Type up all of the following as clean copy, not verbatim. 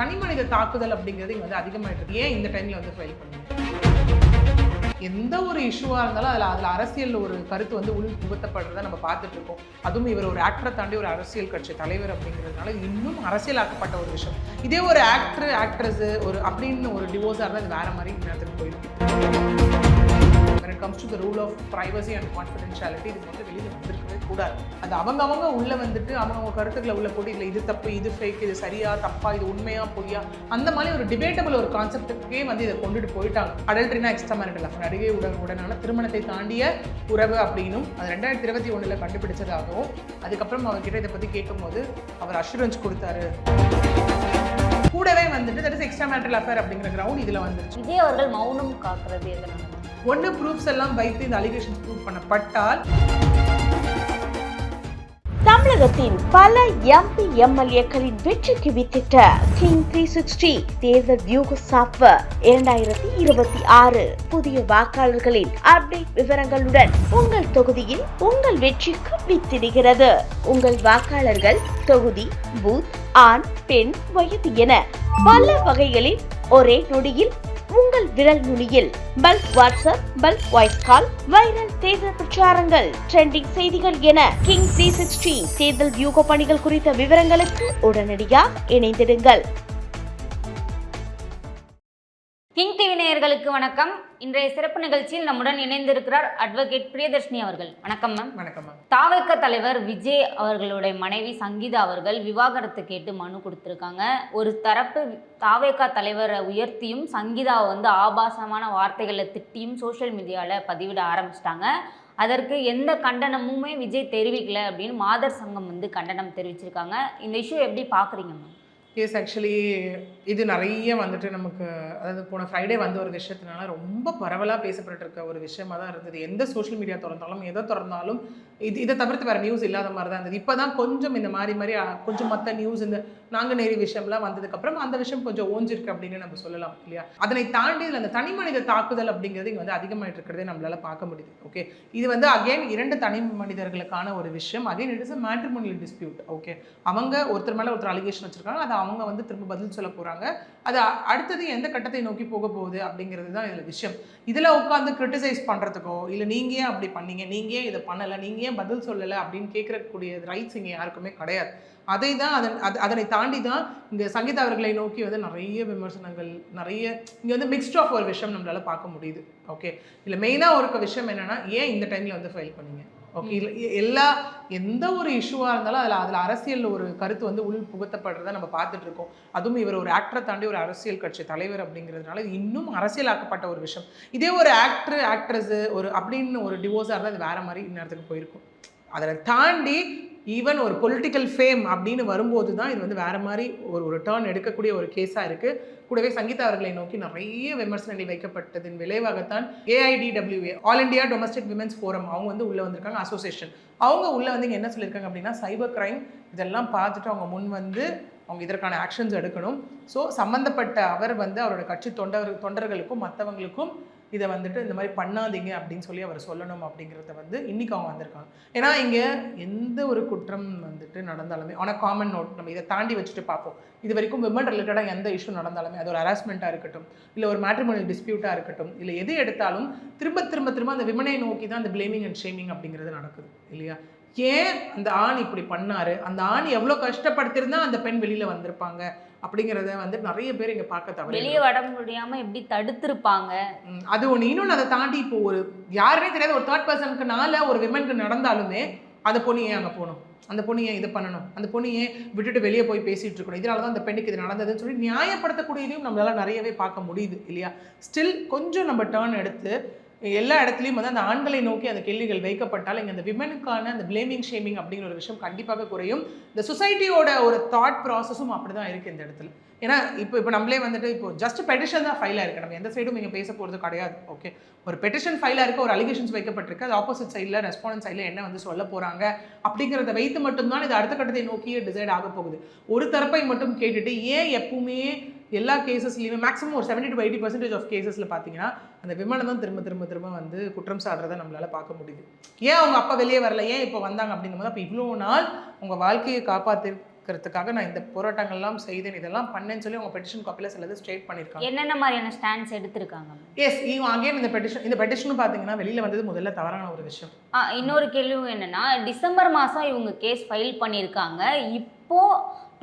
தனி மனித தாக்குதல் அப்படிங்கிறது இங்கே வந்து அதிகமாகிட்டு இருக்கு. ஏன் இந்த டைமில் வந்து ஃபைல் பண்ணுங்க? எந்த ஒரு இஷ்யூவாக இருந்தாலும் அதில் அரசியல் ஒரு கருத்து வந்து உள் புகுத்தப்படுறதை நம்ம பார்த்துட்டு இருக்கோம். அதுவும் இவர் ஒரு ஆக்டரை தாண்டி ஒரு அரசியல் கட்சி தலைவர் அப்படிங்கிறதுனால இன்னும் அரசியலாக்கப்பட்ட ஒரு விஷயம். இதே ஒரு ஆக்ட்ரஸ் ஒரு அப்படின்னு ஒரு டிவோர்ஸாக இருந்தால் அது வேற மாதிரி நேரத்துக்கு போயிடும். When it comes to the rule of privacy and confidentiality, இது வந்து வெளியில் வந்துருக்கவே கூடாது. அது அவங்க உள்ள வந்துட்டு அவங்க கருத்துக்களை உள்ள போட்டு இதில் இது தப்பு, இது ஃபேக், இது சரியா தப்பா, இது உண்மையா பொய்யா, அந்த மாதிரி ஒரு டிபேட்டபிள் ஒரு கான்செப்டுக்கே வந்து இதை கொண்டுட்டு போயிட்டாங்க. அடல்ட்ரினா எக்ஸ்ட்ரா மேரிட்டல் அஃபேர், நடிகை உடனான திருமணத்தை தாண்டிய உறவு அப்படின்னும் அது 2021 கண்டுபிடிச்சதாகவும், அதுக்கப்புறம் அவர்கிட்ட இதை பற்றி கேட்கும்போது அவர் அஷூரன்ஸ் கொடுத்தாரு. கூடவே வந்துட்டு that is extramarital affair அப்படிங்கிற கிரவுண்ட் இதில் வந்துருச்சு. விஜய் அவர்கள் மௌனம் காக்குறது எதனால? ஒன்று ப்ரூஃப்ஸ் எல்லாம் வைத்து இந்த அலிகேஷன்ஸ் ப்ரூவ் பண்ணப்பட்டால் தமிழகத்தின் பல எம்பி எம்எல்ஏக்களின் வெற்றிக்கு வித்திட்ட கிங் 360 தேர்தல் வியூக சாப்ட்வேர் 2026 புதிய வாக்காளர்களின் அப்டேட் விவரங்களுடன் உங்கள் தொகுதியில் உங்கள் வெற்றிக்கு வித்திடுகிறது. உங்கள் வாக்காளர்கள் தொகுதி, பூத், ஆண், பெண், வயது என பல வகைகளில் ஒரே நொடியில் உங்கள் விரல் நுனியில் bulk WhatsApp, bulk voice call, viral தேர்தல் பிரச்சாரங்கள், ட்ரெண்டிங் செய்திகள் என கிங் 360 தேர்தல் வியூக பணிகள் குறித்த விவரங்களுக்கு உடனடியாக இணைந்திடுங்கள். கிங் டிவி நேயர்களுக்கு வணக்கம். இன்றைய சிறப்பு நிகழ்ச்சியில் நம்முடன் இணைந்திருக்கிறார் அட்வொகேட் பிரியதர்ஷினி அவர்கள். வணக்கம் மேம். வணக்கம் மேம். தாவேக தலைவர் விஜய் அவர்களுடைய மனைவி சங்கீதா அவர்கள் விவாகரத்து கேட்டு மனு கொடுத்திருக்காங்க. ஒரு தரப்பு தாவேக தலைவரை உயர்த்தியும் சங்கீதாவை வந்து ஆபாசமான வார்த்தைகளை திட்டியும் சோஷியல் மீடியாவில் பதிவிட ஆரம்பிச்சிட்டாங்க. அதற்கு எந்த கண்டனமுமே விஜய் தெரிவிக்கல அப்படின்னு மாதர் சங்கம் வந்து கண்டனம் தெரிவிச்சிருக்காங்க. இந்த இஷ்யூ எப்படி பார்க்குறீங்க மேம்? எஸ், ஆக்சுவலி இது நிறைய வந்துட்டு நமக்கு, அதாவது போன ஃப்ரைடே வந்த ஒரு விஷயத்தினால ரொம்ப பரவலாக பேசப்பட்டு இருக்க ஒரு விஷயமா தான் இருந்தது. எந்த சோஷியல் மீடியா திறந்தாலும் எதை திறந்தாலும் இதை தவிர்த்து வேறு நியூஸ் இல்லாத மாதிரி தான் இருந்தது. இப்போ தான் கொஞ்சம் இந்த மாதிரி கொஞ்சம் மற்ற நியூஸ், இந்த நாங்குநேரி விஷயம்லாம் வந்ததுக்கப்புறம் அந்த விஷயம் கொஞ்சம் ஓஞ்சிருக்கு அப்படின்னு நம்ம சொல்லலாம் இல்லையா. அதனை தாண்டி இதில் அந்த தனி மனித தாக்குதல் அப்படிங்கிறது இங்கே வந்து அதிகமாகிட்டு இருக்கிறதே நம்மளால பார்க்க முடியுது. ஓகே, இது வந்து அகெயின் 2 தனி மனிதர்களுக்கான ஒரு விஷயம். Again it is a matrimonial dispute. Okay, அவங்க ஒருத்தர் மேலே ஒருத்தர் அலிகேஷன் வச்சுருக்காங்க, அதை அவங்க வந்து திரும்ப பதில் சொல்ல போகிறாங்க. அது அடுத்தது எந்த கட்டத்தை நோக்கி போக போகுது அப்படிங்கிறது தான் இதில் விஷயம். இதில் உட்காந்து கிரிட்டிசைஸ் பண்ணுறதுக்கோ இல்லை நீங்கள் ஏன் அப்படி பண்ணீங்க, நீங்கள் ஏன் இதை பண்ணலை, நீங்கள் ஏன் பதில் சொல்லலை அப்படின்னு கேட்கக்கூடிய ரைட்ஸ் இங்கே யாருக்குமே கிடையாது. அதனை தாண்டி தான் இங்கே சங்கீதா அவர்களை நோக்கி வந்து நிறைய விமர்சனங்கள், நிறைய இங்கே வந்து மிக்ஸ்ட் ஆஃப் ஒரு விஷயம் நம்மளால் பார்க்க முடியுது. ஓகே, இல்லை மெயினாக ஒரு விஷயம் என்னென்னா, ஏன் இந்த டைமில் வந்து ஃபைல் பண்ணீங்க? ஓகே, எந்த ஒரு இஷ்யூவாக இருந்தாலும் அதில் அரசியல் ஒரு கருத்து வந்து உள் புகுத்தப்படுறதை நம்ம பார்த்துட்டு இருக்கோம். அதுவும் இவர் ஒரு ஆக்டரை தாண்டி ஒரு அரசியல் கட்சி தலைவர் அப்படிங்கிறதுனால இது இன்னும் அரசியலாக்கப்பட்ட ஒரு விஷயம். இதே ஒரு ஆக்ட்ரஸ் ஒரு அப்படின்னு ஒரு டிவோர்ஸாக இருந்தால் அது வேற மாதிரி நேரத்துக்கு போயிருக்கும். அதை தாண்டி ஈவன் ஒரு பொலிட்டிக்கல் ஃபேம் அப்படின்னு வரும்போது தான் இது வந்து வேறு மாதிரி ஒரு டேர்ன் எடுக்கக்கூடிய ஒரு கேஸாக இருக்குது. கூடவே சங்கீதா அவர்களை நோக்கி நிறைய விமர்சனங்கள் வைக்கப்பட்டதின் விளைவாகத்தான் AIDWA, all India domestic women's forum, அவங்க வந்து உள்ளே வந்திருக்காங்க, அசோசியேஷன். அவங்க உள்ளே வந்து இங்கே என்ன சொல்லியிருக்காங்க அப்படின்னா, சைபர் கிரைம் இதெல்லாம் பார்த்துட்டு அவங்க முன் வந்து அவங்க இதற்கான ஆக்ஷன்ஸ் எடுக்கணும். ஸோ சம்மந்தப்பட்ட அவர் வந்து அவரோட கட்சி தொண்டர்களுக்கும் மற்றவங்களுக்கும் இதை வந்துட்டு இந்த மாதிரி பண்ணாதீங்க அப்படின்னு சொல்லி அவர் சொல்லணும் அப்படிங்கிறத வந்து இன்றைக்கி அவங்க வந்திருக்காங்க. ஏன்னா இங்கே எந்த ஒரு குற்றம் வந்துட்டு நடந்தாலுமே ஆன காமன் நோட் நம்ம இதை தாண்டி வச்சுட்டு பார்ப்போம். இது வரைக்கும் விமன் ரிலேட்டடாக எந்த இஷ்யூ நடந்தாலுமே, அது ஒரு ஹராஸ்மெண்ட்டாக இருக்கட்டும், இல்லை ஒரு மேட்ரிமோனியல் டிஸ்பியூட்டாக இருக்கட்டும், இல்லை எது எடுத்தாலும் திரும்ப அந்த விமனை நோக்கி தான் அந்த பிளேமிங் அண்ட் ஷேமிங் அப்படிங்கிறது நடக்குது இல்லையா. ஏன் அந்த ஆண் இப்படி பண்ணாரு, அந்த ஆண் எவ்வளோ கஷ்டப்படுத்திருந்தா அந்த பெண் வெளியில் வந்திருப்பாங்க அப்படிங்கிறத வந்து நிறைய பேர் இங்கே பார்க்க தவிர வெளியே வர முடியாமல் எப்படி தடுத்திருப்பாங்க. அது ஒன்று. இன்னொன்று அதை தாண்டி இப்போ ஒரு யாருனே தெரியாத ஒரு தேர்ட் பர்சனுக்குனால ஒரு விமனுக்கு நடந்தாலுமே அந்த பொண்ணு ஏன் அங்கே போகணும், அந்த பொண்ணு ஏன் இது பண்ணணும், அந்த பொண்ணு ஏன் விட்டுட்டு வெளியே போய் பேசிகிட்டு இருக்கணும், இதனால தான் அந்த பெண்ணுக்கு இது நடந்ததுன்னு சொல்லி நியாயப்படுத்தக்கூடியதையும் நம்மளால நிறையவே பார்க்க முடியுது இல்லையா. ஸ்டில் கொஞ்சம் நம்ம டேர்ன் எடுத்து எல்லா இடத்துலையும் வந்து அந்த ஆண்களை நோக்கி அந்த கேள்விகள் வைக்கப்பட்டால் இங்கே அந்த விமனுக்கான அந்த பிளேமிங் ஷேமிங் அப்படிங்கிற ஒரு விஷயம் கண்டிப்பாக குறையும். இந்த சொசைட்டியோட ஒரு தாட் ப்ராசஸும் அப்படி தான் இருக்குது இந்த இடத்துல. ஏன்னா இப்போ நம்மளே வந்துட்டு இப்போ ஜஸ்ட் பெட்டிஷன் தான் ஃபைலாக இருக்குது, நம்ம எந்த சைடும் இங்கே பேச போகிறது கிடையாது. ஓகே, ஒரு பெட்டிஷன் ஃபைலாக இருக்குது, ஒரு அலிகேஷன்ஸ் வைக்கப்பட்டிருக்கு, அது ஆப்போசிட் சைடில் ரெஸ்பாண்டன்ட் சைடில் என்ன வந்து சொல்ல போகிறாங்க அப்படிங்கிறத வைத்து மட்டும்தான் இது அடுத்த கட்டத்தை நோக்கியே டிசைட் ஆக போகுது. ஒரு தரப்பை மட்டும் கேட்டுட்டு ஏன் எப்பவுமே எல்லா கேசஸ்லையுமே மேக்ஸிமம் ஒரு 70 to 80% ஆஃப் கேசஸில் பார்த்தீங்கன்னா அந்த விமனை தான் திரும்ப வந்து குற்றம் சாடுறதை நம்மளால் பார்க்க முடியுது. ஏன் அவங்க அப்பா வெளியே வரல, ஏன் இப்போ வந்தாங்க அப்படிங்கும்போது அப்போ இவ்வளோ நாள் உங்கள் வாழ்க்கையை காப்பாற்றிருக்க இருக்கிறதுக்காக நான் இந்த போராட்டங்கள்லாம் செய்தேன், இதெல்லாம் பண்ணேன்னு சொல்லி அவங்க பெட்டிஷன் காப்பியில் சிலது ஸ்டேட் பண்ணியிருக்காங்க. என்னென்ன மாதிரியான ஸ்டாண்ட்ஸ் எடுத்திருக்காங்க? எஸ், அகைன் இந்த பெட்டிஷனும் பார்த்தீங்கன்னா வெளியில் வந்தது முதல்ல தவறான ஒரு விஷயம். இன்னொரு கேள்வி என்னன்னா, டிசம்பர் மாதம் இவங்க கேஸ் ஃபைல் பண்ணியிருக்காங்க. இப்போ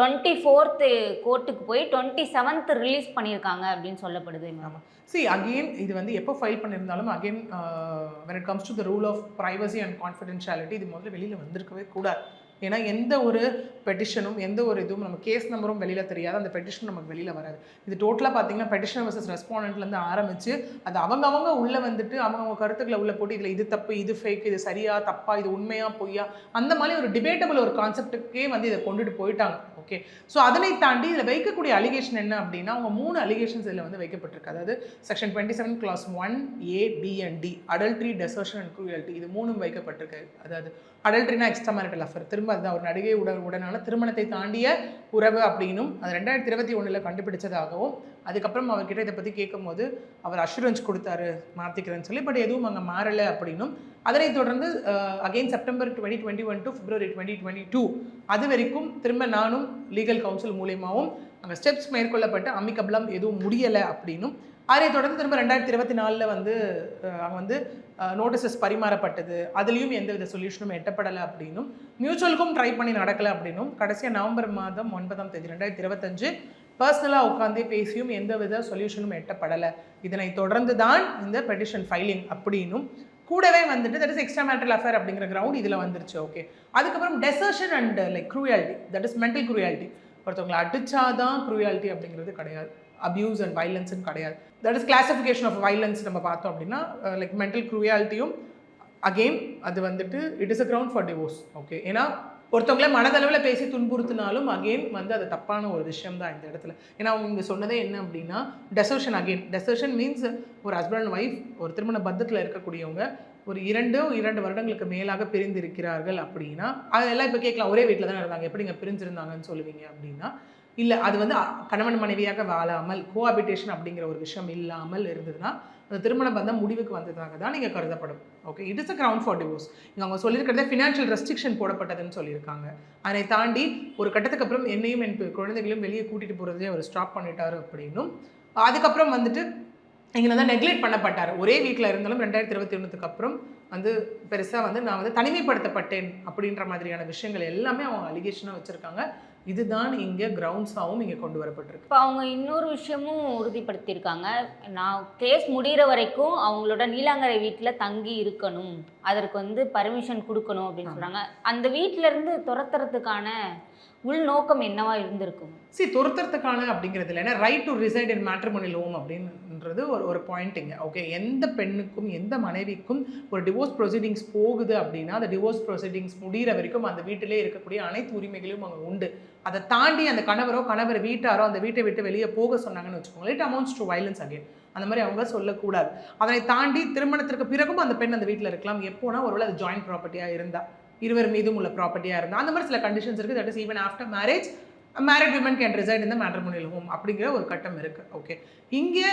24th கோர்ட்டுக்கு போய் 27th ரிலீஸ் பண்ணியிருக்காங்க அப்படின்னு சொல்லப்படுது. ஆமாம். அகெயின் இது வந்து எப்போ ஃபைல் பண்ணியிருந்தாலும் again when it comes to the rule of privacy and confidentiality இது முதல்ல வெளியில் வந்திருக்கவே கூடாது. ஏன்னா எந்த ஒரு பெட்டிஷனும் எந்த ஒரு இதுவும் நம்ம கேஸ் நம்பரும் வெளியில் தெரியாது, அந்த பெட்டிஷன் நமக்கு வெளியில் வராது. இது டோட்டலாக பார்த்தீங்கன்னா பெட்டிஷனர் வர்சஸ் ரெஸ்பாண்டன்ட்லேருந்து ஆரம்பித்து அது அவங்க உள்ளே வந்துட்டு அவங்க கருத்துக்களை உள்ளே போட்டு இதில் இது தப்பு, இது ஃபேக், இது சரியா தப்பா, இது உண்மையா பொய்யா, அந்த மாதிரி ஒரு டிபேட்டபிள் ஒரு கான்செப்டுக்கே வந்து இதை கொண்டுட்டு போயிட்டாங்க. ஓகே, ஸோ அதனை தாண்டி இதில் வைக்கக்கூடிய அலிகேஷன் என்ன அப்படின்னா, அவங்க 3 அலிகேஷன்ஸ் இதில் வந்து வைக்கப்பட்டிருக்கு. அதாவது section 27 clause 1A, B and D, adultery, desertion and cruelty, இது 3ம் வைக்கப்பட்டிருக்கு. அதாவது அடல்ட்ரினா எக்ஸ்ட்ரா மேரிட்டல் அஃபேர், திரும்ப அதுதான் ஒரு நடிகை உடனான திருமணத்தை தாண்டிய உறவு அப்படின்னும் அது 2021 கண்டுபிடிச்சதாகவும், அதுக்கப்புறம் அவர்கிட்ட இதை பற்றி கேட்கும்போது அவர் அஷூரன்ஸ் கொடுத்தாரு மாற்றிக்கிறேன்னு சொல்லி, பட் எதுவும் அங்கே மாறலை அப்படின்னும், அதனை தொடர்ந்து அகெயின் செப்டம்பர் 2021 to February 2022 அது வரைக்கும் திரும்ப நானும் லீகல் கவுன்சில் மூலியமாகவும் அங்கே ஸ்டெப்ஸ் மேற்கொள்ளப்பட்டு அமிக்கபிளம் எதுவும் முடியலை அப்படின்னும், அதை தொடர்ந்து திரும்ப 2024 வந்து அங்கே வந்து நோட்டீசஸ் பரிமாறப்பட்டது, அதுலேயும் எந்தவித சொல்யூஷனும் எட்டப்படலை அப்படின்னும், மியூச்சுவலுக்கும் ட்ரை பண்ணி நடக்கலை அப்படின்னும், கடைசியாக நவம்பர் மாதம் 9ஆம் தேதி 2025 பர்சனலாக உட்காந்தே பேசியும் எந்தவித சொல்யூஷனும் எட்டப்படலை. இதனை தொடர்ந்து தான் இந்த பெட்டிஷன் ஃபைலிங் அப்படின்னும், கூடவே வந்துட்டு that is extramarital affair அப்படிங்கிற கிரவுண்ட் இதில் வந்துருச்சு. ஓகே, அதுக்கப்புறம் desertion and like cruelty, that is mental cruelty, ஒருத்தவங்களை அடிச்சாதான் க்ரூயாலிட்டி அப்படிங்கிறது கிடையாது, அப்யூஸ் அண்ட் வைலன்ஸ்னு கிடையாது. That is classification of violence நம்ம பார்த்தோம் அப்படின்னா லைக் மென்டல் க்ரூயாலிட்டியும் அகெயின் அது வந்துட்டு it is a ground for divorce. Okay, ஏன்னா ஒருத்தவங்களே மனதளவில் பேசி துன்புறுத்தினாலும் அகெயின் வந்து அது தப்பான ஒரு விஷயம் தான் இந்த இடத்துல. ஏன்னா அவங்க இங்கே சொன்னதே என்ன அப்படின்னா டெசர்ஷன். அகெயின் டெசர்ஷன் மீன்ஸ் ஒரு ஹஸ்பண்ட் அண்ட் ஒய்ஃப் ஒரு திருமண பந்தத்தில் இருக்கக்கூடியவங்க ஒரு 2 வருடங்களுக்கு மேலாக பிரிந்திருக்கிறார்கள் அப்படின்னா, அதெல்லாம் இப்போ கேட்கலாம், ஒரே வீட்டில் தானே இருந்தாங்க, எப்படிங்க பிரிஞ்சிருந்தாங்கன்னு சொல்லுவீங்க அப்படின்னா, இல்லை, அது வந்து கணவன் மனைவியாக வாழாமல் கோஹாபிட்டேஷன் அப்படிங்கிற ஒரு விஷயம் இல்லாமல் இருந்ததுன்னா அந்த திருமண பந்தம் முடிவுக்கு வந்ததாக தான் நீங்கள் கருதப்படும். Okay, it is a ground for divorce. இங்கே அவங்க சொல்லியிருக்கிறதே ஃபினான்ஷியல் ரெஸ்ட்ரிக்ஷன் போடப்பட்டதுன்னு சொல்லியிருக்காங்க. அதை தாண்டி ஒரு கட்டத்துக்கு அப்புறம் என்னையும் என் குழந்தைகளையும் வெளியே கூட்டிகிட்டு போகிறதே அவர் ஸ்டாப் பண்ணிட்டாரு அப்படின்னும், அதுக்கப்புறம் வந்துட்டு இங்கே தான் நெக்லெக்ட் பண்ணப்பட்டார். ஒரே வீட்டில் இருந்தாலும் 2021 அப்புறம் வந்து பெருசாக வந்து நான் வந்து தனிமைப்படுத்தப்பட்டேன் அப்படின்ற மாதிரியான விஷயங்கள் எல்லாமே அவங்க அலிகேஷனாக வச்சுருக்காங்க. இதுதான் இங்கே கிரவுண்ட்ஸாகவும் இங்கே கொண்டு வரப்பட்டிருக்கு. இப்போ அவங்க இன்னொரு விஷயமும் உறுதிப்படுத்தியிருக்காங்க, நான் கேஸ் முடிகிற வரைக்கும் அவங்களோட நீலாங்கரை வீட்டில் தங்கி இருக்கணும், அதற்கு வந்து பர்மிஷன் கொடுக்கணும் அப்படின்னு சொல்கிறாங்க. அந்த வீட்டிலேருந்து துரத்துறதுக்கான உள்நோக்கம் என்னவா இருந்திருக்கும்? துரத்துறதுக்கான அப்படிங்கிறது இல்லை, ஏன்னா right to reside in matrimonial home அப்படின்றது ஒரு பாயிண்ட்டுங்க. ஓகே, எந்த பெண்ணுக்கும் எந்த மனைவிக்கும் ஒரு டிவோர்ஸ் ப்ரொசீடிங்ஸ் போகுது அப்படின்னா அந்த டிவோர்ஸ் ப்ரொசீடிங்ஸ் முடிகிற வரைக்கும் அந்த வீட்டிலே இருக்கக்கூடிய அனைத்து உரிமைகளும் அங்கே உண்டு. அதை தாண்டி அந்த கணவர் வீட்டாரோ அந்த வீட்டை விட்டு வெளியே போக சொன்னாங்கன்னு வச்சுக்கோங்களேன், it amounts to violence again. அந்த மாதிரி அவங்க சொல்லக்கூடாது. அதனை தாண்டி திருமணத்திற்கு பிறகும் அந்த பெண் அந்த வீட்டில் இருக்கலாம். எப்போனா ஒருவேளை அது ஜாயிண்ட் ப்ராப்பர்ட்டியாக இருந்தால், இருவர் மீதும் உள்ள ப்ராப்பர்ட்டியாக இருந்தால், அந்த மாதிரி சில கண்டிஷன்ஸ் இருக்குது. That is even after marriage married women can reside in the matrimonial home அப்படிங்கிற ஒரு கட்டம் இருக்குது. ஓகே, இங்கே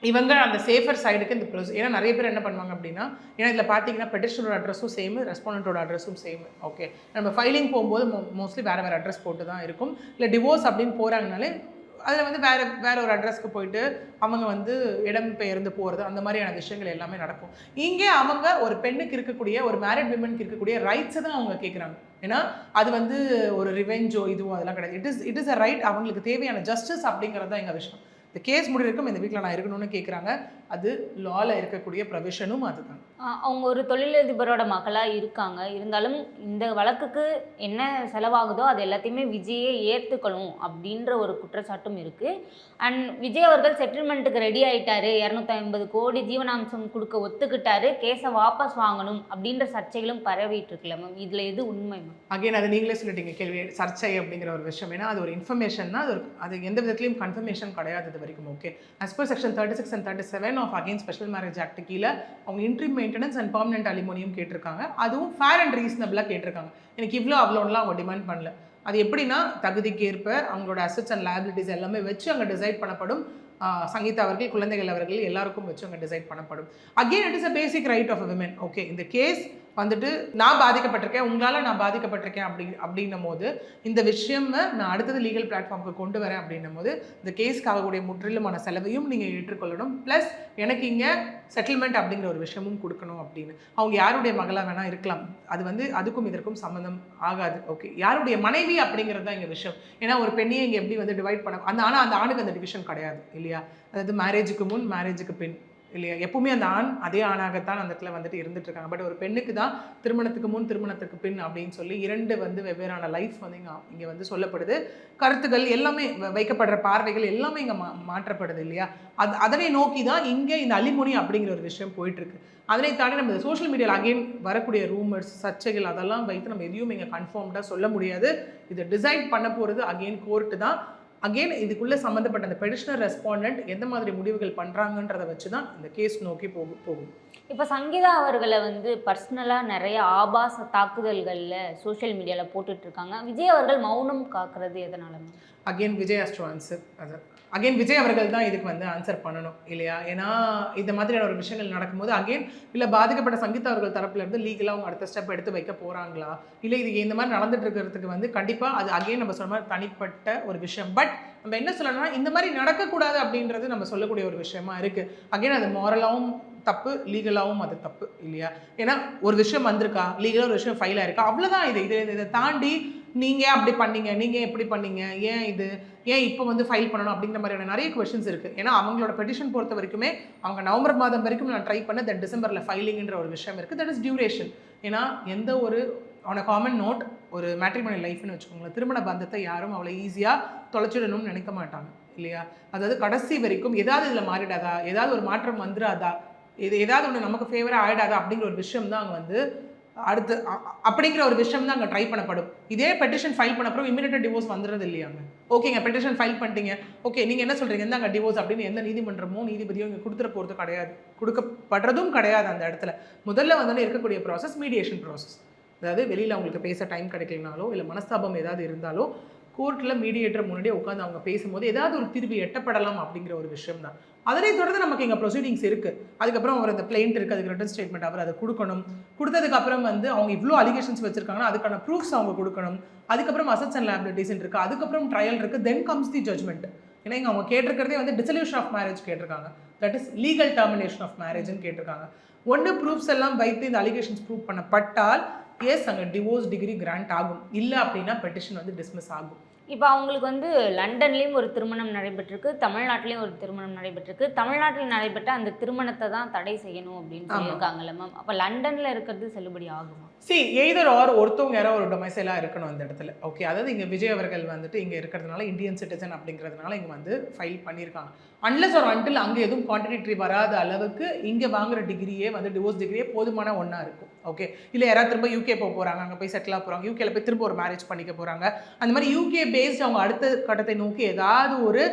இவங்க அந்த சேஃபர் சைடுக்கு இந்த ஏன்னா நிறைய பேர் என்ன பண்ணுவாங்க அப்படின்னா, ஏன்னா இதில் பார்த்தீங்கன்னா பெட்டிஷனரோட அட்ரஸும் சேமு, ரெஸ்பாண்டோட அட்ரஸும் சேமு. ஓகே, நம்ம ஃபைலிங் போகும்போது மோஸ்ட்லி வேறு அட்ரஸ் போட்டு தான் இருக்கும். இல்லை டிவோர்ஸ் அப்படின்னு போகிறாங்கனாலே அதில் வந்து வேறு ஒரு அட்ரஸ்க்கு போயிட்டு அவங்க வந்து இடம் பெயர்ந்து போகிறது, அந்த மாதிரியான விஷயங்கள் எல்லாமே நடக்கும். இங்கே அவங்க ஒரு பெண்ணுக்கு இருக்கக்கூடிய ஒரு மேரிட் விமனுக்கு இருக்கக்கூடிய ரைட்ஸை தான் அவங்க கேட்குறாங்க. ஏன்னா அது வந்து ஒரு ரிவெஞ்சோ இதுவோ அதெல்லாம் கிடையாது. It is a right. அவங்களுக்கு தேவையான ஜஸ்டிஸ் அப்படிங்கிறது தான் எங்கள் விஷயம். இந்த கேஸ் முடிவிருக்கும் இந்த வீட்டில் நான் இருக்கணும்னு கேட்குறாங்க. அது லாவில் இருக்கக்கூடிய ப்ரொவிஷனும் அதுதான். அவங்க ஒரு தொழிலதிபரோட மகளாக இருக்காங்க. இருந்தாலும் இந்த வழக்குக்கு என்ன செலவாகுதோ அது எல்லாத்தையுமே விஜயை ஏற்றுக்கணும் அப்படின்ற ஒரு குற்றச்சாட்டும் இருக்குது. அண்ட் விஜய் அவர்கள் செட்டில்மெண்ட்டுக்கு ரெடி ஆகிட்டாரு, 250 கோடி ஜீவனாம்சம் கொடுக்க ஒத்துக்கிட்டாரு, கேஸை வாபஸ் வாங்கணும் அப்படின்ற சர்ச்சைகளும் பரவிட்டு இருக்குல்ல மேம், இதில் எது உண்மை மேம்? அகைன் அது நீங்களே சொல்லிட்டீங்க கேள்வி, சர்ச்சை அப்படிங்கிற ஒரு விஷயம். ஏன்னா அது ஒரு இன்ஃபர்மேஷன் தான், அது எந்த விதத்துலையும் கன்ஃபர்மேஷன் கிடையாது இது வரைக்கும். Okay, as per section 36 and 37 of against special marriage act கீழே அவங்க இன்ட்ரீம் மெயின்டெனன்ஸ் அண்ட் பர்மனெண்ட் அலிமோனியம் கேட்டிருக்காங்க. அதுவும் ஃபேர் அண்ட் ரீசனபிளாக கேட்டிருக்காங்க. எனக்கு இவ்வளோ அவ்வளோலாம் அவங்க டிமாண்ட் பண்ணல. அது எப்படின்னா தகுதிக்கு ஏற்ப அவங்களோட அசட்ஸ் அண்ட் லைபிலிட்டிஸ் எல்லாமே வச்சு அங்கே டிசைட் பண்ணப்படும். சங்கீதா அவர்கள், குழந்தைகள் அவர்கள் எல்லாருக்கும் வச்சு அங்கே டிசைட் பண்ணப்படும். Again it is a basic right of a women. Okay, இந்த கேஸ் வந்துட்டு நான் பாதிக்கப்பட்டிருக்கேன், உங்களால் நான் பாதிக்கப்பட்டிருக்கேன் அப்படின்னும் போது இந்த விஷயம் நான் அடுத்தது லீகல் பிளாட்ஃபார்முக்கு கொண்டு வரேன் அப்படின்னும் போது இந்த கேஸ்க்கு ஆகக்கூடிய முற்றிலுமான செலவையும் நீங்கள் ஏற்றுக்கொள்ளணும், ப்ளஸ் எனக்கு இங்கே செட்டில்மெண்ட் அப்படிங்கிற ஒரு விஷயமும் கொடுக்கணும் அப்படின்னு. அவங்க யாருடைய மகளாக வேணால் இருக்கலாம், அது வந்து அதுக்கும் இதற்கும் சம்மந்தம் ஆகாது. ஓகே, யாருடைய மனைவி அப்படிங்கிறது தான் இங்கே விஷயம். ஏன்னா ஒரு பெண்ணையே இங்கே எப்படி வந்து டிவைட் பண்ண ஆனால் அந்த ஆணுக்கு அந்த டிவிஷன் கிடையாது இல்லையா? அதாவது மேரேஜுக்கு முன் மேரேஜுக்கு பின் இல்லையா? எப்பவுமே அந்த ஆண் அதே ஆணாகத்தான் அந்த இடத்துல வந்துட்டு இருந்துட்டு இருக்காங்க. பட் ஒரு பெண்ணுக்கு தான் திருமணத்துக்கு முன் திருமணத்துக்கு பின் அப்படின்னு சொல்லி 2 வந்து வெவ்வேறான லைஃப் வந்து இங்கே வந்து சொல்லப்படுது. கருத்துக்கள் எல்லாமே வைக்கப்படுற பார்வைகள் எல்லாமே இங்கே மாற்றப்படுது இல்லையா? அதனை நோக்கி தான் இங்கே இந்த அலிமோனி அப்படிங்கிற ஒரு விஷயம் போயிட்டுருக்கு. அதனை தாண்டி நம்ம சோஷியல் மீடியாவில் அகெயின் வரக்கூடிய ரூமர்ஸ், சர்ச்சைகள் அதெல்லாம் வைத்து நம்ம எதையும் இங்கே கன்ஃபார்ம்டாக சொல்ல முடியாது. இதை டிசைட் பண்ண போகிறது அகெயின் கோர்ட்டு தான். அகெயின் இதுக்குள்ளே சம்மந்தப்பட்ட அந்த பெடிஷனர் ரெஸ்பாண்டன்ட் எந்த மாதிரி முடிவுகள் பண்ணுறாங்கன்றதை வச்சு தான் இந்த கேஸ் நோக்கி போகும். இப்போ சங்கீதா அவர்களை வந்து பர்சனலாக நிறைய ஆபாச தாக்குதல்களில் சோஷியல் மீடியாவில் போட்டுட்ருக்காங்க. விஜய் அவர்கள் மௌனம் காக்கிறது எதனால? Again Vijay has to answer. Again Vijay அவர்கள் தான் இதுக்கு வந்து ஆன்சர் பண்ணணும் இல்லையா? ஏன்னா இந்த மாதிரியான ஒரு விஷயங்கள் நடக்கும்போது அகெயின் இல்லை பாதிக்கப்பட்ட சங்கீதா அவர்கள் தரப்புல இருந்து லீகலாக அவங்க அடுத்த ஸ்டெப் எடுத்து வைக்க போகிறாங்களா, இல்லை இது இந்த மாதிரி நடந்துட்டு இருக்கிறதுக்கு வந்து கண்டிப்பாக அது அகெயின் நம்ம சொன்ன மாதிரி தனிப்பட்ட ஒரு விஷயம். பட் நம்ம என்ன சொல்லணும்னா இந்த மாதிரி நடக்கக்கூடாது அப்படின்றது நம்ம சொல்லக்கூடிய ஒரு விஷயமா இருக்குது. அகெயின் அது மாரலாகவும் தப்பு, லீகலாகவும் அது தப்பு இல்லையா? ஏன்னா ஒரு விஷயம் வந்திருக்கா, லீகலாக ஒரு விஷயம் ஃபைல் ஆயிருக்கா, அவ்வளோதான். இதை தாண்டி நீங்கள் அப்படி பண்ணீங்க, நீங்கள் எப்படி பண்ணீங்க, ஏன் இப்போ வந்து ஃபைல் பண்ணணும் அப்படிங்கிற மாதிரியான நிறைய கொஷின்ஸ் இருக்குது. ஏன்னா அவங்களோட பெட்டிஷன் பொறுத்த வரைக்குமே அவங்க நவம்பர் மாதம் வரைக்கும் நான் ட்ரை பண்ண தட் டிசம்பரில் ஃபைலிங்கிற ஒரு விஷயம் இருக்குது. That is duration. ஏன்னா எந்த ஒரு ஆன் அ காமன் நோட் ஒரு மேட்ரிமோனியல் லைஃப்னு வச்சுக்கோங்களேன், திருமண பந்தத்தை யாரும் அவ்வளோ ஈஸியாக தொலைச்சிடணும்னு நினைக்க மாட்டாங்க இல்லையா? அதாவது கடைசி வரைக்கும் ஏதாவது இதில் மாறிடாதா, ஏதாவது ஒரு மாற்றம் வந்துடாதா, ஏதாவது ஒன்று நமக்கு ஃபேவராக ஆகிடாதா அப்படிங்கிற ஒரு விஷயம் தான் அங்கே வந்து அடுத்து அப்படிங்கிற ஒரு விஷயம் தான் அங்கே ட்ரை பண்ணப்படும். இதே பெட்டிஷன் ஃபைல் பண்ண அப்புறம் இமீடியட்டாக டிவோர்ஸ் வந்துடுறது இல்லையாங்க? ஓகேங்க, பெட்டிஷன் ஃபைல் பண்ணிட்டீங்க, ஓகே நீங்கள் என்ன சொல்கிறீங்க, எந்தாங்க டிவோர்ஸ் அப்படின்னு எந்த நீதிமன்றமோ நீதிபதியோ இங்கே கொடுத்துட போகிறது கிடையாது, கொடுக்கப்படுறதும் கிடையாது. அந்த இடத்துல முதல்ல வந்து இருக்கக்கூடிய ப்ராசஸ் மீடியேஷன் ப்ராசஸ். அதாவது வெளியில் அவங்களுக்கு பேச டைம் கிடைக்கலனாலோ இல்லை மனஸ்தாபம் ஏதாவது இருந்தாலோ கோர்ட்டில் மீடியேட்டர் முன்னாடியே உட்காந்து அவங்க பேசும்போது ஏதாவது ஒரு தீர்வு எட்டப்படலாம் அப்படிங்கிற ஒரு விஷயம் தான். அதனை தொடர்ந்து நமக்கு இங்கே ப்ரொசீடிங்ஸ் இருக்குது. அதுக்கப்புறம் அவர் அந்த பிளைண்ட் இருக்குது, அதுக்கு ரிட்டன் ஸ்டேட்மெண்ட் அவர் அதை கொடுக்கணும். கொடுத்ததுக்கப்புறம் வந்து அவங்க இவ்வளோ அலிகேஷன்ஸ் வச்சுருக்காங்கன்னா அதுக்கான ப்ரூஃப்ஸ் அவங்க கொடுக்கணும். அதுக்கப்புறம் அசட்ஸ் அண்ட் லைபிலிட்டிஸ் இருக்குது, அதுக்கப்புறம் ட்ரையல் இருக்குது, தென் கம்ஸ் தி ஜட்மெண்ட். ஏன்னா இங்கே அவங்க கேட்டிருக்கிறதே வந்து டிசல்யூஷன் ஆஃப் மேரேஜ் கேட்டிருக்காங்க, that is legal termination of மேரேஜ்னு கேட்டிருக்காங்க. ஒன்று ப்ரூஃப்ஸ் எல்லாம் வைத்து இந்த அலிகேஷன்ஸ் ப்ரூவ் பண்ணப்பட்டால் எஸ் அங்கே டிவோர்ஸ் டிகிரி கிராண்ட் ஆகும், இல்லை அப்படின்னா பெட்டிஷன் வந்து டிஸ்மிஸ் ஆகும். இப்போ அவங்களுக்கு வந்து லண்டன்லேயும் ஒரு திருமணம் நடைபெற்றிருக்கு, தமிழ்நாட்டிலையும் ஒரு திருமணம் நடைபெற்றிருக்கு. தமிழ்நாட்டில் நடைபெற்ற அந்த திருமணத்தை தான் தடை செய்யணும் அப்படின்னு சொல்லியிருக்காங்கல்ல மேம். அப்போ லண்டனில் இருக்கிறது செல்லுபடி ஆகுமா? எய்தர் ஆர் ஒருத்தவங்க யாரோ ஒரு டொமைசைலாக இருக்கணும் அந்த இடத்துல. ஓகே, அதாவது இங்கே விஜய் அவர்கள் வந்துட்டு இங்கே இருக்கிறதுனால இந்தியன் சிட்டிசன் அப்படிங்கிறதுனால இங்கே வந்து ஃபைல் பண்ணியிருக்காங்க. அன்லெஸ் ஒரு அன்டில் அங்கே எதுவும் கான்ட்ரடிக்டரி வராத அளவுக்கு இங்கே வாங்குற டிகிரியே வந்து டிவோர்ஸ் டிகிரியே போதுமான ஒன்றா இருக்கும். ஓகே, இல்லை யாராவது திரும்ப யூகே போக போகிறாங்க, அங்கே போய் செட்டிலாக போகிறாங்க, யூகேல போய் திரும்ப ஒரு மேரேஜ் பண்ணிக்க போகிறாங்க, அந்த மாதிரி யூகே பேஸ்ட் அவங்க அடுத்த கட்டத்தை நோக்கி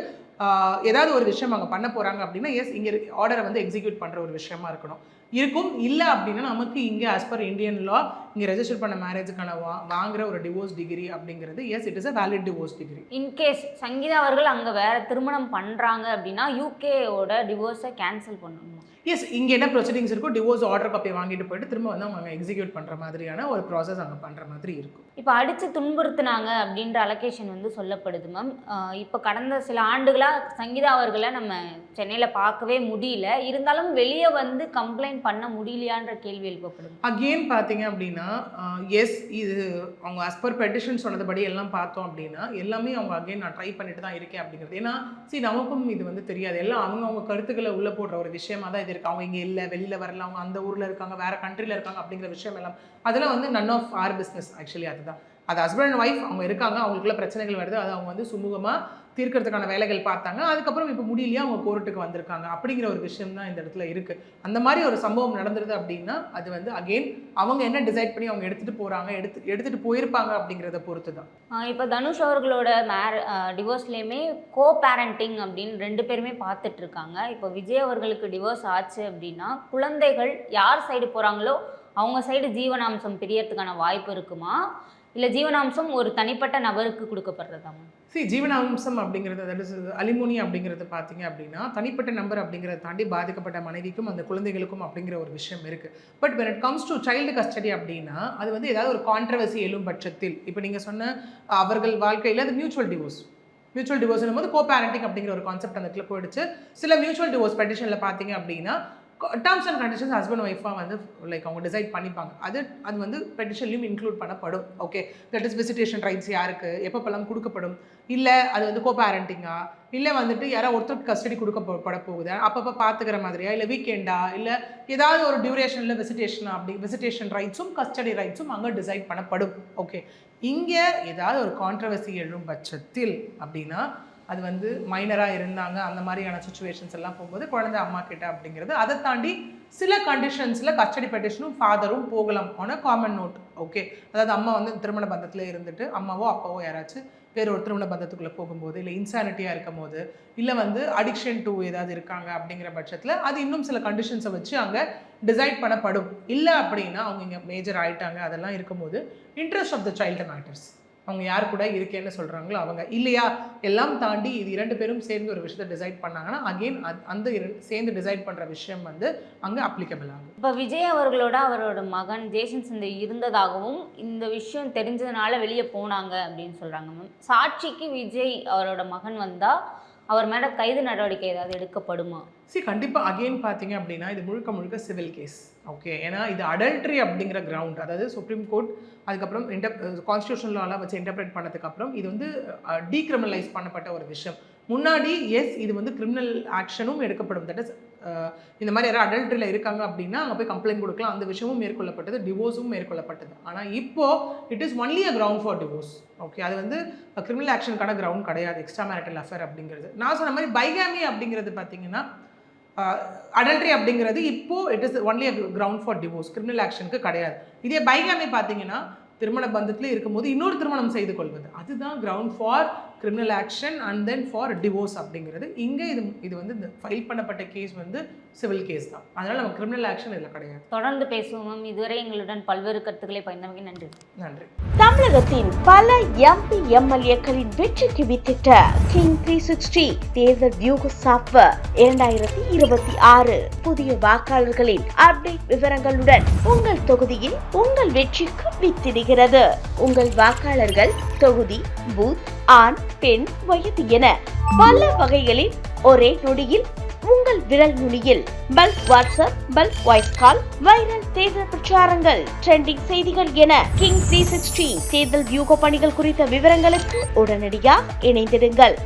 ஏதாவது ஒரு விஷயம் அவங்க பண்ண போகிறாங்க அப்படின்னா எஸ் இங்கே ஆர்டரை வந்து எக்ஸிக்யூட் பண்ணுற ஒரு விஷயமா இருக்கும். இல்லை அப்படின்னா நமக்கு இங்கே ஆஸ் பர் இந்தியன் லா இங்கே ரெஜிஸ்டர் பண்ண மேரேஜுக்கான வாங்குற ஒரு டிவோர்ஸ் டிகிரி அப்படிங்கிறது S it is a valid divorce degree. In case Sangeetha அவர்கள் அங்கே வேற திருமணம் பண்ணுறாங்க அப்படின்னா யூகேயோட டிவோர்ஸை கேன்சல் பண்ணணும். எஸ், இங்கே என்ன ப்ரொசீடிங்ஸ் இருக்கோ டிவோர்ஸ் ஆர்டர் காப்பியை வாங்கிட்டு போயிட்டு திரும்ப வந்து அவங்க எக்ஸிக்யூட் பண்ணுற மாதிரியான ஒரு ப்ராசஸ் அங்கே பண்ணுற மாதிரி இருக்கும். இப்போ அடித்து துன்புறுத்தினாங்க அப்படின்ற அலகேஷன் வந்து சொல்லப்படுது மேம். இப்போ கடந்த சில ஆண்டுகளாக சங்கீதா அவர்களை நம்ம சென்னையில் பார்க்கவே முடியல, இருந்தாலும் வெளியே வந்து கம்ப்ளைண்ட் பண்ண முடியலையான்ற கேள்வி எழுப்பப்படுது. அகெயின் பார்த்தீங்க அப்படின்னா எஸ், இது அவங்க அஸ் பர் பெட்டிஷன் சொன்னதுபடி எல்லாம் பார்த்தோம் அப்படின்னா எல்லாமே அவங்க அகெயின் நான் ட்ரை பண்ணிட்டு தான் இருக்கேன் அப்படிங்கிறது. ஏன்னா நமக்கும் இது வந்து தெரியாது, எல்லாம் அவங்க கருத்துக்களை உள்ளே போடுற ஒரு விஷயமா தான் இது இருக்குது. அவங்க இங்கே இல்லை, வெளியில் வரல, அவங்க அந்த ஊரில் இருக்காங்க, வேறு கண்ட்ரியில் இருக்காங்க அப்படிங்கிற விஷயம் எல்லாம் அதெல்லாம் வந்து none of our business. Actually அதுதான், அது ஹஸ்பண்ட் அண்ட் ஒய்ஃப் அவங்க இருக்காங்க, அவங்களுக்குள்ள பிரச்சனைகள் வருது, அதை அவங்க வந்து சுமூகமாக தீர்க்கிறதுக்கான வேலைகள் பார்த்தாங்க. அதுக்கப்புறம் இப்போ முடியலையா அவங்க கோர்ட்டுக்கு வந்திருக்காங்க அப்படிங்கிற ஒரு விஷயம் தான் இந்த இடத்துல இருக்குது. அந்த மாதிரி ஒரு சம்பவம் நடந்துருது அப்படின்னா அது வந்து அகெயின் அவங்க என்ன டிசைட் பண்ணி அவங்க எடுத்துகிட்டு போகிறாங்க, எடுத்துகிட்டு போயிருப்பாங்க அப்படிங்கிறத பொறுத்து தான். இப்போ தனுஷ் அவர்களோட டிவோர்ஸ்லேயுமே கோ பேரண்டிங் அப்படின்னு 2 பேருமே பார்த்துட்டு இருக்காங்க. இப்போ விஜய் அவர்களுக்கு டிவோர்ஸ் ஆச்சு அப்படின்னா குழந்தைகள் யார் சைடு போகிறாங்களோ அவங்க சைடு ஜீவனாம்சம் பிரியறதுக்கான வாய்ப்பு இருக்குமா, இல்லை ஜீவனாம்சம் ஒரு தனிப்பட்ட நபருக்கு கொடுக்கப்படுறதா மேம்? ஜீவனாம்சம் அப்படிங்கிறது, அதாவது அலிமோனி அப்படிங்கிறது பார்த்தீங்க அப்படின்னா தனிப்பட்ட நம்பர் அப்படிங்கிறத தாண்டி பாதிக்கப்பட்ட மனைவிக்கும் அந்த குழந்தைகளுக்கும் அப்படிங்கிற ஒரு விஷயம் இருக்குது. But when it comes to child custody அப்படின்னா அது வந்து ஏதாவது ஒரு கான்ட்ரவர்சி எழும் பட்சத்தில், இப்போ நீங்கள் சொன்ன அவர்கள் வாழ்க்கையில் அது மியூச்சுவல் டிவோர்ஸ்னும் போது கோ பேரண்டிங் அப்படிங்கிற ஒரு கான்செப்ட் அந்த இடத்துல போயிடுச்சு. சில மியூச்சுவல் டிவோர்ஸ் பெட்டிஷனில் பார்த்தீங்க அப்படின்னா டேர்ம்ஸ் அண்ட் கண்டிஷன்ஸ் ஹஸ்பண்ட் ஒய்ஃபாக வந்து லைக் அவங்க டிசைட் பண்ணிப்பாங்க. அது வந்து பெட்டிஷன்லையும் இன்க்ளூட் பண்ணப்படும். Okay, that is visitation rights யாருக்கு எப்பப்பெல்லாம் கொடுக்கப்படும், இல்லை அது வந்து கோ பேரண்டிங்கா, இல்லை வந்துட்டு யாராவது ஒருத்தருக்கு கஸ்டடி கொடுக்கப்பட போகுது அப்பப்போ பார்த்துக்கிற மாதிரியா, இல்லை வீக்கெண்டா, இல்லை ஏதாவது ஒரு டியூரேஷனில் விசிட்டேஷன் ரைட்ஸும் கஸ்டடி ரைட்ஸும் அங்கே டிசைட் பண்ணப்படும். ஓகே, இங்கே ஏதாவது ஒரு கான்ட்ரவர்சி எழும் பட்சத்தில் அப்படின்னா அது வந்து மைனராக இருந்தாங்க அந்த மாதிரியான சுச்சுவேஷன்ஸ் எல்லாம் போகும்போது குழந்தை அம்மா கிட்ட அப்படிங்கிறது. அதை தாண்டி சில கண்டிஷன்ஸில் கஸ்டடி பெட்டிஷனும் ஃபாதரும் போகலாம் on a common note. Okay, அதாவது அம்மா வந்து திருமண பந்தத்தில் இருந்துட்டு அம்மாவோ அப்பாவோ யாராச்சும் வேறு ஒரு திருமண பந்தத்துக்குள்ளே போகும்போது, இல்லை இன்சானிட்டியாக இருக்கும் போது, இல்லை வந்து அடிக்ஷன் டு ஏதாவது இருக்காங்க அப்படிங்கிற பட்சத்தில் அது இன்னும் சில கண்டிஷன்ஸை வச்சு அங்கே டிசைட் பண்ணப்படும். இல்லை அப்படின்னா அவங்க இங்கே மேஜர் ஆகிட்டாங்க அதெல்லாம் இருக்கும்போது interest of the child matters. அவங்க யார் கூட இருக்கேன்னு சொல்கிறாங்களோ அவங்க, இல்லையா எல்லாம் தாண்டி இது 2 பேரும் சேர்ந்து ஒரு விஷயத்தை டிசைட் பண்ணாங்கன்னா அகெயின் அந்த சேர்ந்து டிசைட் பண்ணுற விஷயம் வந்து அங்கே அப்ளிகபிள் ஆகும். இப்போ விஜய் அவரோட மகன் ஜேசன் சிந்தை இருந்ததாகவும் இந்த விஷயம் தெரிஞ்சதுனால வெளியே போனாங்க அப்படின்னு சொல்கிறாங்க மேம். சாட்சிக்கு விஜய் அவரோட மகன் வந்தால் அவர் மேலே கைது நடவடிக்கை ஏதாவது எடுக்கப்படுமா? கண்டிப்பாக அகெயின் பார்த்தீங்க அப்படின்னா இது முழுக்க சிவில் கேஸ். ஓகே, ஏன்னா இது அடல்ட்ரி அப்படிங்கிற கிரவுண்ட், அதாவது சுப்ரீம் கோர்ட் அதுக்கப்புறம் கான்ஸ்டியூஷன் லாலாம் வச்சு இன்டர்பிரேட் பண்ணதுக்கப்புறம் இது வந்து டீக்ரிமினலைஸ் பண்ணப்பட்ட ஒரு விஷயம். முன்னாடி இது வந்து கிரிமினல் ஆக்ஷனும் எடுக்கப்படும். தட் இஸ் இந்த மாதிரி யாராவது அடல்ட்ரியில் இருக்காங்க அப்படின்னா அங்கே போய் கம்ப்ளைண்ட் கொடுக்கலாம். அந்த விஷயமும் மேற்கொள்ளப்பட்டது, டிவோர்ஸும் மேற்கொள்ளப்பட்டது. ஆனால் இப்போது it is only a ground for divorce. Okay, அது வந்து கிரிமினல் ஆக்ஷனுக்கான கிரவுண்ட் கிடையாது. எக்ஸ்ட்ரா மேரிட்டல் அஃபேர் அப்படிங்கிறது நான் சொன்ன மாதிரி பைகாமி அப்படிங்கிறது பார்த்தீங்கன்னா அடல்ட்ரி அப்படிங்கிறது இப்போது it is only a ground for divorce, criminal ஆக்ஷனுக்கு கிடையாது. இதே பைகாமி பார்த்தீங்கன்னா திருமண பந்தத்தில் இருக்கும்போது இன்னொரு திருமணம் செய்து கொள்வது, அதுதான் ground for criminal action and then for divorce அப்படிங்கிறது. இங்கே இது வந்து இந்த ஃபைல் பண்ணப்பட்ட கேஸ் வந்து சிவில் கேஸ் தான். அதனால் நம்ம கிரிமினல் ஆக்ஷன் இதில் கிடையாது. தொடர்ந்து பேசுவோம். இதுவரை எங்களுடன் பல்வேறு கருத்துக்களை பகிர்ந்தமைக்கு நன்றி. நன்றி. தமிழகத்தின் பல MP MLAக்களின் வெற்றிக்கு வித்திட்ட King 360 தேர்தல் வியூக சாஃப்ட்வேர் 2026 புதிய வாக்காளர்களின் அப்டேட் விவரங்களுடன் உங்கள் தொகுதியில் உங்கள் வெற்றிக்கு வித்திடுகிறது. உங்கள் வாக்காளர்கள் தொகுதி, பூத், ஆண், பெண், வயது என பல வகைகளில் ஒரே நொடியில் உங்கள் விரல் நுனியில் bulk WhatsApp, bulk voice call, viral தேர்தல் பிரச்சாரங்கள், ட்ரெண்டிங் செய்திகள் என King 360 தேர்தல் வியூக பணிகள் குறித்த விவரங்களுக்கு உடனடியாக இணைந்திடுங்கள்.